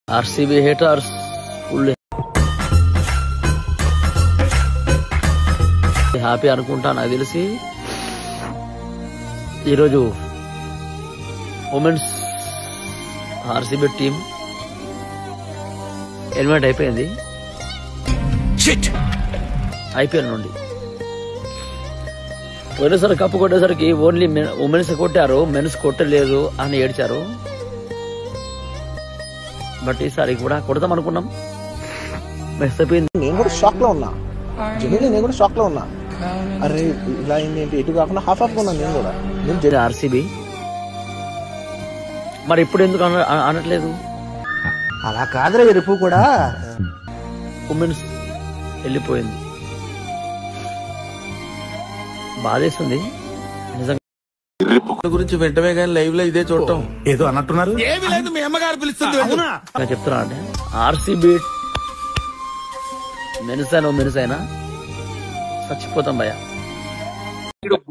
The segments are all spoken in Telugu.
ఆర్సీబీ హేటర్స్ ఫుల్ హ్యాపీ అనుకుంటా. నాకు తెలిసి ఈరోజు ఉమెన్స్ ఆర్సీబీ టీం ఎలిమినేట్ అయిపోయింది ఐపీఎల్ నుండి. పోయినసారి కప్పు కొట్టేసరికి ఓన్లీ ఉమెన్స్ కొట్టారు, మెన్స్ కొట్టలేదు అని ఏడ్చారు. బట్ ఈసారి కూడా కొడతాం అనుకున్నాం, మిస్ అయిపోయింది. నేను కూడా షాక్ లో ఉన్నా, నేను కూడా షాక్ లో ఉన్నా. అరే ఇలా అయింది ఏంటి, ఎటు కాకుండా హాఫ్ హాఫ్ ఉన్నాను నేను కూడా. నేను ఆర్సీబీ మరి ఇప్పుడు ఎందుకు అనట్లేదు? అలా కాదురా రేపు కూడా ఉమెన్స్ వెళ్ళిపోయింది, బాధేస్తుంది నిజంగా. గురించి వెంటనే కానీ లైవ్ లో ఇదే చూడటం ఏదో అన్నట్టున్నారు. ఏమీ లేదు, మీ అమ్మగారు పిలుస్తుంది. చెప్తున్నా అంటే ఆర్సీబీ మెన్స్ అయినా చచ్చిపోతాం భయ.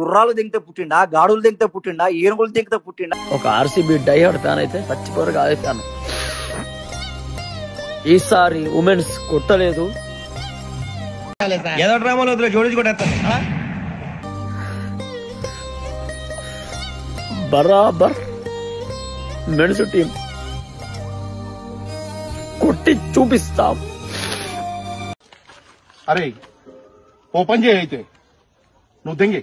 గుర్రాలు దింగితే పుట్టిండా, గాడులు దింగితే పుట్టిండా, ఏనుగులు దింగితే పుట్టిండా. ఒక ఆర్సీబీ డైహార్డ్ ఫ్యాన్ అయితే చచ్చిపోరు కాదే ఫ్యాన్. ఈసారి ఉమెన్స్ కొట్టలేదు, ఏదో డ్రామాలో జోడించుకుంటా. బరాబర్ మెన్స్ టీం కొట్టి చూపిస్తాం. అరే ఓపెన్ చేయి, అయితే నువ్వు తెంగి